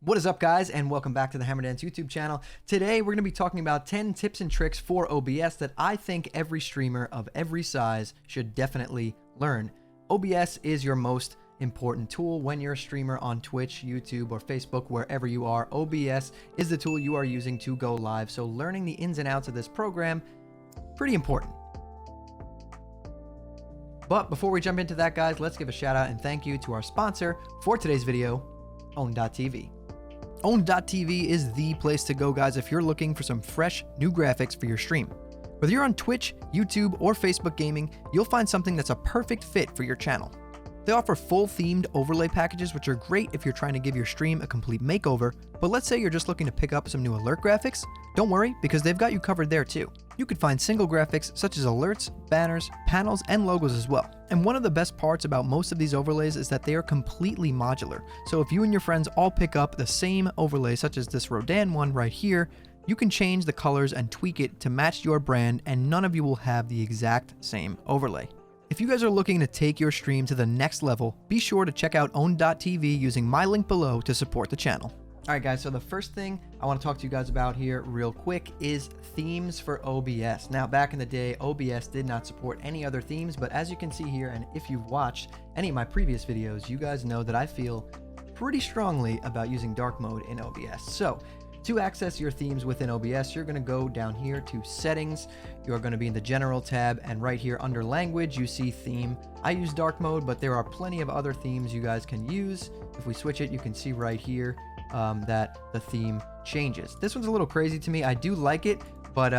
What is up, guys, and welcome back to the Hammer Dance YouTube channel. Today we're going to be talking about 10 tips and tricks for OBS that I think every streamer of every size should definitely learn. OBS is your most important tool when you're a streamer on Twitch, YouTube, or Facebook, wherever you are. OBS is the tool you are using to go live, so learning the ins and outs of this program, pretty important. But before we jump into that, guys, let's give a shout out and thank you to our sponsor for today's video, Own.tv. Own.tv is the place to go, guys, if you're looking for some fresh new graphics for your stream. Whether you're on Twitch, YouTube, or Facebook gaming, you'll find something that's a perfect fit for your channel. They offer full themed overlay packages, which are great if you're trying to give your stream a complete makeover, but let's say you're just looking to pick up some new alert graphics. Don't worry, because they've got you covered there too. You could find single graphics such as alerts, banners, panels, and logos as well. And one of the best parts about most of these overlays is that they are completely modular. So if you and your friends all pick up the same overlay, such as this Rodan one right here, you can change the colors and tweak it to match your brand, and none of you will have the exact same overlay. If you guys are looking to take your stream to the next level, be sure to check out Own.tv using my link below to support the channel. Alright guys, so the first thing I want to talk to you guys about here real quick is themes for OBS. Now, back in the day, OBS did not support any other themes, but as you can see here, and if you've watched any of my previous videos, you guys know that I feel pretty strongly about using dark mode in OBS. So, to access your themes within OBS, you're going to go down here to Settings. You're going to be in the General tab, and right here under Language, you see Theme. I use dark mode, but there are plenty of other themes you guys can use. If we switch it, you can see right here that the theme changes. This one's a little crazy to me. I do like it, but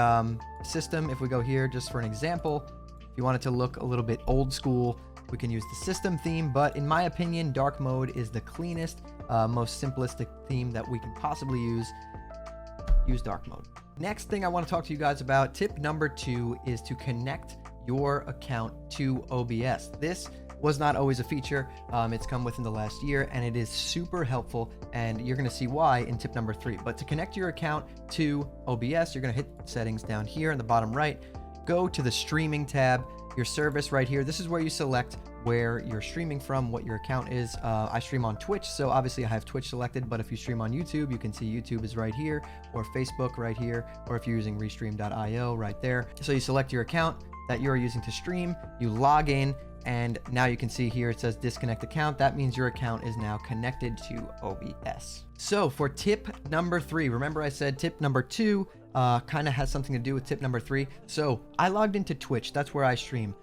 system, if we go here just for an example, if you want it to look a little bit old school, we can use the system theme, but in my opinion, dark mode is the cleanest, most simplistic theme that we can possibly use. Use dark mode. Next thing I want to talk to you guys about, tip number 2, is to connect your account to OBS. This was not always a feature. It's come within the last year, and it is super helpful, and you're going to see why in tip number 3. But to connect your account to OBS, you're going to hit settings down here in the bottom right, go to the streaming tab, your service right here. This is where you select where you're streaming from, what your account is. I stream on Twitch, so obviously I have Twitch selected, but if you stream on YouTube, you can see YouTube is right here, or Facebook right here, or if you're using restream.io right there. So you select your account that you're using to stream, you log in, and now you can see here it says disconnect account. That means your account is now connected to OBS. So for tip number 3, remember I said tip number 2 kind of has something to do with tip number 3. So I logged into Twitch, that's where I stream.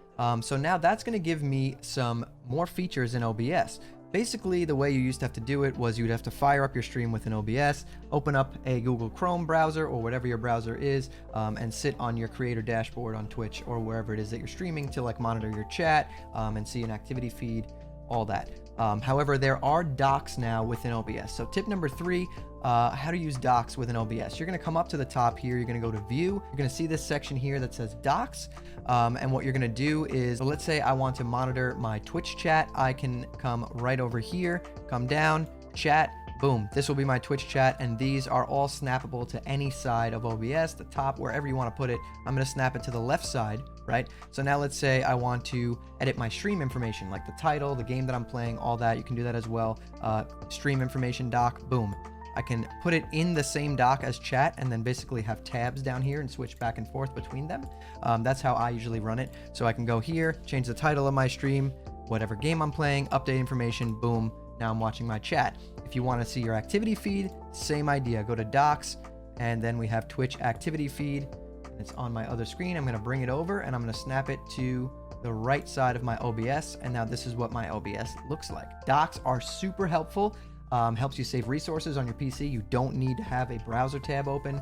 So now that's going to give me some more features in OBS. Basically, the way you used to have to do it was you'd have to fire up your stream within OBS, open up a Google Chrome browser or whatever your browser is, and sit on your creator dashboard on Twitch or wherever it is that you're streaming to like monitor your chat and see an activity feed, all that. However, there are docs now within OBS. So tip number 3, how to use docs within OBS. You're going to come up to the top here. You're going to go to View. You're going to see this section here that says Docs. And what you're going to do is, let's say I want to monitor my Twitch chat. I can come right over here, come down, chat, boom. This will be my Twitch chat, and these are all snappable to any side of OBS, the top, wherever you want to put it. I'm going to snap it to the left side, right? So now let's say I want to edit my stream information, like the title, the game that I'm playing, all that. You can do that as well. Stream information doc, boom. I can put it in the same doc as chat and then basically have tabs down here and switch back and forth between them. That's how I usually run it. So I can go here, change the title of my stream, whatever game I'm playing, update information, boom. Now I'm watching my chat. If you want to see your activity feed, same idea. Go to docs, and then we have Twitch activity feed. It's on my other screen. I'm going to bring it over, and I'm going to snap it to the right side of my OBS. And now this is what my OBS looks like. Docs are super helpful. Helps you save resources on your PC. You don't need to have a browser tab open.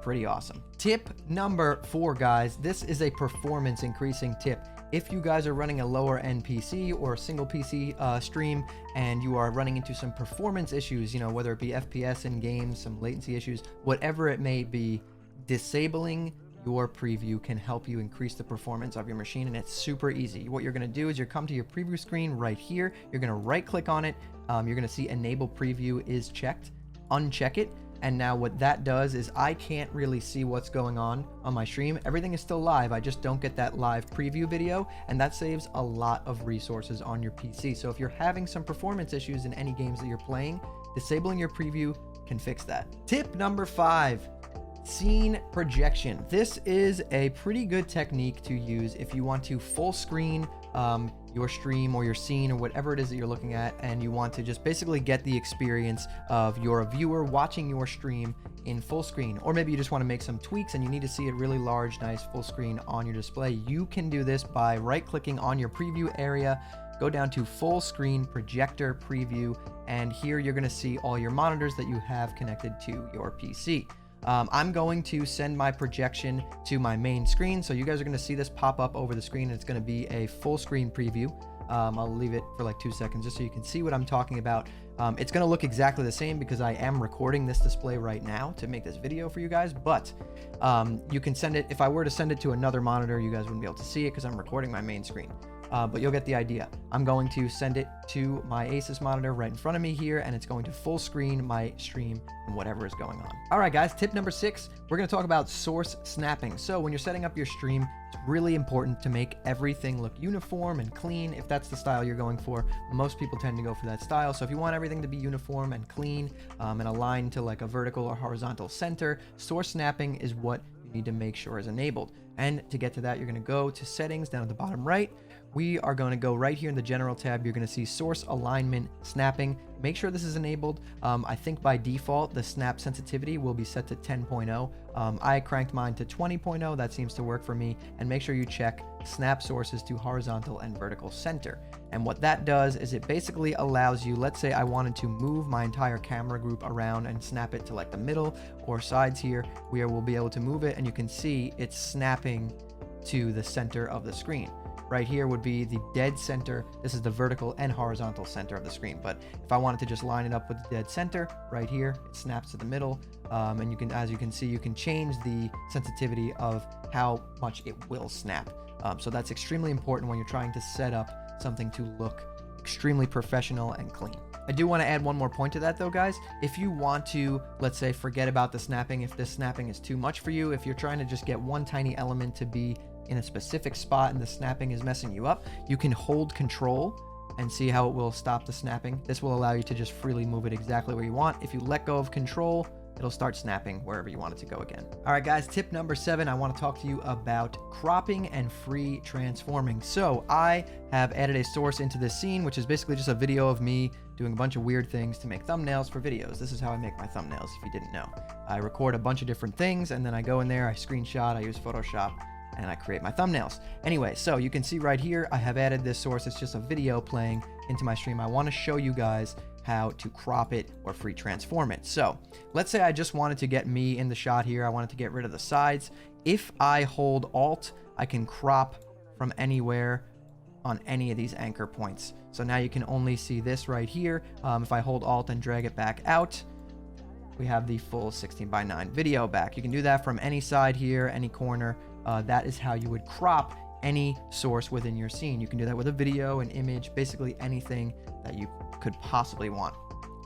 Pretty awesome. Tip number 4, guys. This is a performance increasing tip. If you guys are running a lower end PC or a single PC stream and you are running into some performance issues, you know, whether it be FPS in games, some latency issues, whatever it may be, disabling your preview can help you increase the performance of your machine, and it's super easy. What you're going to do is you come to your preview screen right here. You're going to right click on it. You're going to see enable preview is checked. Uncheck it. And now what that does is I can't really see what's going on my stream. Everything is still live. I just don't get that live preview video, and that saves a lot of resources on your PC. So if you're having some performance issues in any games that you're playing, disabling your preview can fix that. Tip number 5, scene projection. This is a pretty good technique to use if you want to full screen your stream or your scene or whatever it is that you're looking at, and you want to just basically get the experience of your viewer watching your stream in full screen. Or maybe you just want to make some tweaks and you need to see a really large, nice full screen on your display. You can do this by right-clicking on your preview area, go down to full screen projector preview, and here you're going to see all your monitors that you have connected to your PC. I'm going to send my projection to my main screen, so you guys are going to see this pop up over the screen, and it's going to be a full screen preview. I'll leave it for like 2 seconds just so you can see what I'm talking about. It's going to look exactly the same because I am recording this display right now to make this video for you guys, but you can send it. If I were to send it to another monitor, you guys wouldn't be able to see it because I'm recording my main screen. But you'll get the idea. I'm going to send it to my Asus monitor right in front of me here, and it's going to full screen my stream and whatever is going on. All right, guys, tip number 6, we're going to talk about source snapping. So when you're setting up your stream, it's really important to make everything look uniform and clean. If that's the style you're going for, most people tend to go for that style. So if you want everything to be uniform and clean and aligned to like a vertical or horizontal center, source snapping is what you need to make sure is enabled. And to get to that, you're going to go to settings down at the bottom right. We are going to go right here in the general tab. You're going to see source alignment snapping. Make sure this is enabled. I think by default, the snap sensitivity will be set to 10.0. I cranked mine to 20.0. That seems to work for me. And make sure you check snap sources to horizontal and vertical center. And what that does is it basically allows you, let's say I wanted to move my entire camera group around and snap it to like the middle or sides here, where we'll be able to move it, and you can see it's snapping to the center of the screen. Right here would be the dead center. This is the vertical and horizontal center of the screen. But if I wanted to just line it up with the dead center right here, it snaps to the middle. And you can, as you can see, you can change the sensitivity of how much it will snap. So that's extremely important when you're trying to set up something to look extremely professional and clean. I do want to add one more point to that though, guys. If you want to, let's say, forget about the snapping, if this snapping is too much for you, if you're trying to just get one tiny element to be in a specific spot and the snapping is messing you up, you can hold control and see how it will stop the snapping. This will allow you to just freely move it exactly where you want. If you let go of control, it'll start snapping wherever you want it to go again. All right, guys, tip number 7, I want to talk to you about cropping and free transforming. So I have added a source into this scene, which is basically just a video of me doing a bunch of weird things to make thumbnails for videos. This is how I make my thumbnails, if you didn't know. I record a bunch of different things, and then I go in there, I screenshot, I use Photoshop, and I create my thumbnails. Anyway, so you can see right here, I have added this source. It's just a video playing into my stream. I want to show you guys how to crop it or free transform it. So let's say I just wanted to get me in the shot here. I wanted to get rid of the sides. If I hold Alt, I can crop from anywhere on any of these anchor points. So now you can only see this right here. If I hold Alt and drag it back out, we have the full 16:9 video back. You can do that from any side here, any corner. That is how you would crop any source within your scene. You can do that with a video, an image, basically anything that you could possibly want.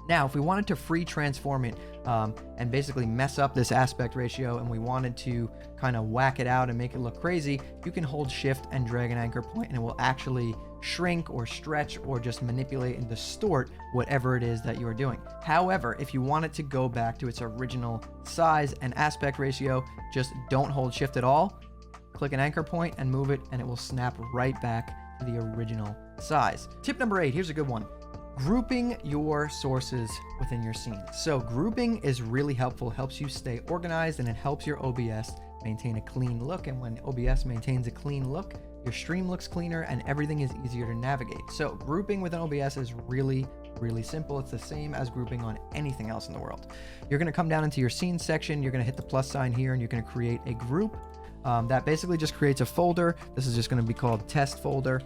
Now, if we wanted to free transform it and basically mess up this aspect ratio, and we wanted to kind of whack it out and make it look crazy, you can hold Shift and drag an anchor point, and it will actually shrink or stretch or just manipulate and distort whatever it is that you're doing. However, if you want it to go back to its original size and aspect ratio, just don't hold Shift at all. Click an anchor point and move it, and it will snap right back to the original size. Tip number 8, here's a good one. Grouping your sources within your scene. So grouping is really helpful, helps you stay organized, and it helps your OBS maintain a clean look. And when OBS maintains a clean look, your stream looks cleaner and everything is easier to navigate. So grouping within OBS is really simple. It's the same as grouping on anything else in the world. You're going to come down into your scene section. You're going to hit the plus sign here, and you're going to create a group. That basically just creates a folder. This is just going to be called test folder.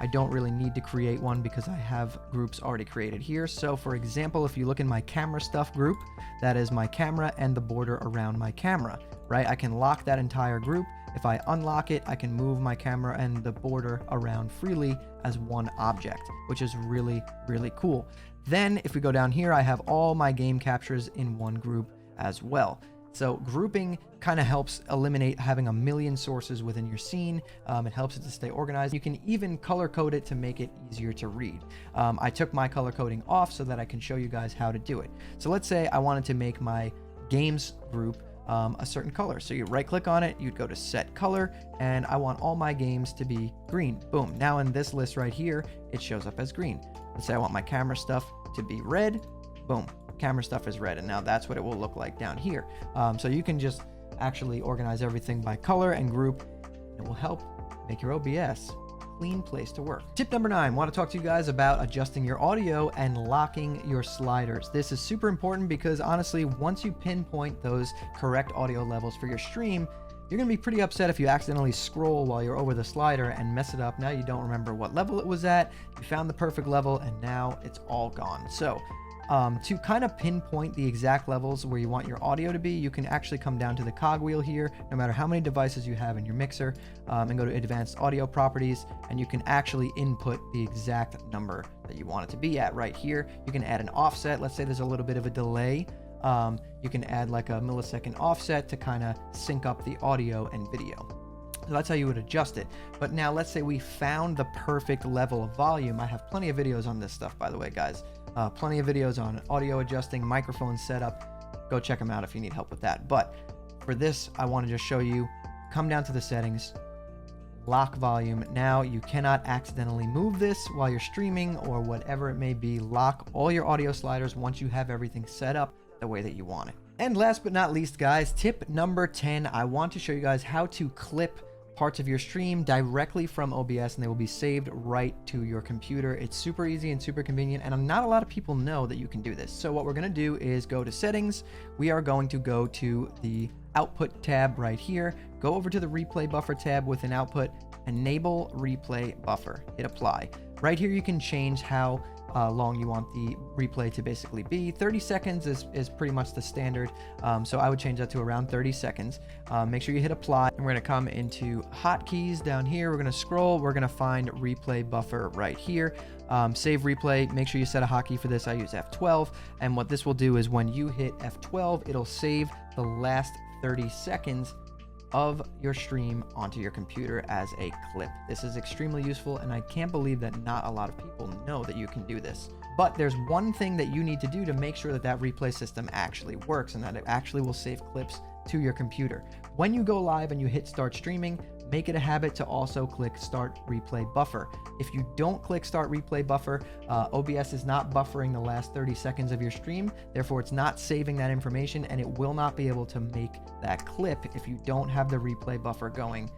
I don't really need to create one because I have groups already created here. So for example, if you look in my camera stuff group, that is my camera and the border around my camera, right? I can lock that entire group. If I unlock it, I can move my camera and the border around freely as one object, which is really cool. Then if we go down here, I have all my game captures in one group as well. So grouping kind of helps eliminate having a million sources within your scene. It helps it to stay organized. You can even color code it to make it easier to read. I took my color coding off so that I can show you guys how to do it. So let's say I wanted to make my games group a certain color. So you right click on it, you'd go to set color, and I want all my games to be green. Boom. Now in this list right here, it shows up as green. Let's say I want my camera stuff to be red. Boom. Camera stuff is red, and now that's what it will look like down here. So you can just actually organize everything by color and group. It will help make your OBS a clean place to work. Tip number 9, I want to talk to you guys about adjusting your audio and locking your sliders. This is super important because honestly, once you pinpoint those correct audio levels for your stream, you're going to be pretty upset if you accidentally scroll while you're over the slider and mess it up. Now you don't remember what level it was at, you found the perfect level, and now it's all gone. So to kind of pinpoint the exact levels where you want your audio to be, you can actually come down to the cogwheel here, no matter how many devices you have in your mixer, and go to advanced audio properties, and you can actually input the exact number that you want it to be at right here. You can add an offset. Let's say there's a little bit of a delay. You can add like a millisecond offset to kind of sync up the audio and video. So that's how you would adjust it. But now let's say we found the perfect level of volume. I have plenty of videos on this stuff, by the way, guys. Plenty of videos on audio adjusting, microphone setup. Go check them out if you need help with that. But for this, I want to just show you, come down to the settings, lock volume. Now you cannot accidentally move this while you're streaming or whatever it may be. Lock all your audio sliders once you have everything set up the way that you want it. And last but not least, guys, tip number 10, I want to show you guys how to clip parts of your stream directly from OBS, and they will be saved right to your computer. It's super easy and super convenient, and not a lot of people know that you can do this. So what we're going to do is go to settings. We are going to go to the output tab right here, go over to the replay buffer tab within output, enable replay buffer, hit apply. Right here you can change how long you want the replay to basically be. 30 seconds is pretty much the standard, so I would change that to around 30 seconds. Make sure you hit apply, and we're going to come into hotkeys down here. We're going to scroll, we're going to find replay buffer right here. Save replay, make sure you set a hotkey for this. I use F12, and what this will do is when you hit F12, it'll save the last 30 seconds of your stream onto your computer as a clip. This is extremely useful, and I can't believe that not a lot of people know that you can do this. But there's one thing that you need to do to make sure that that replay system actually works and that it actually will save clips to your computer. When you go live and you hit start streaming, make it a habit to also click start replay buffer. If you don't click start replay buffer, OBS is not buffering the last 30 seconds of your stream. Therefore, it's not saving that information, and it will not be able to make that clip if you don't have the replay buffer going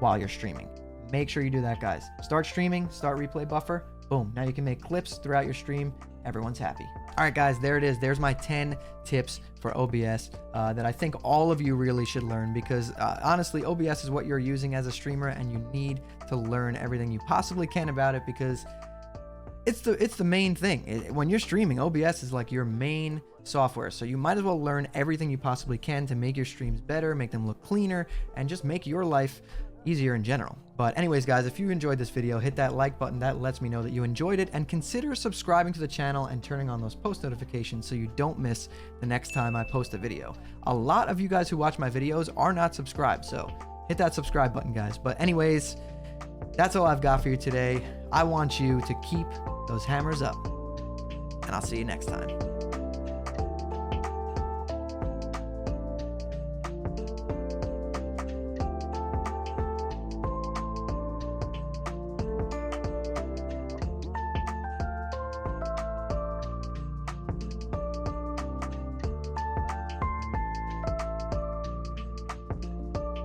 while you're streaming. Make sure you do that, guys. Start streaming, start replay buffer, boom. Now you can make clips throughout your stream. Everyone's happy. All right, guys, there it is. There's my 10 tips for OBS that I think all of you really should learn, because honestly, OBS is what you're using as a streamer, and you need to learn everything you possibly can about it, because it's the main thing. When you're streaming, OBS is like your main software, so you might as well learn everything you possibly can to make your streams better, make them look cleaner, and just make your life easier in general. But anyways, guys, if you enjoyed this video, hit that like button. That lets me know that you enjoyed it, and consider subscribing to the channel and turning on those post notifications so you don't miss the next time I post a video. A lot of you guys who watch my videos are not subscribed, so hit that subscribe button, guys. But anyways, that's all I've got for you today. I want you to keep those hammers up, and I'll see you next time.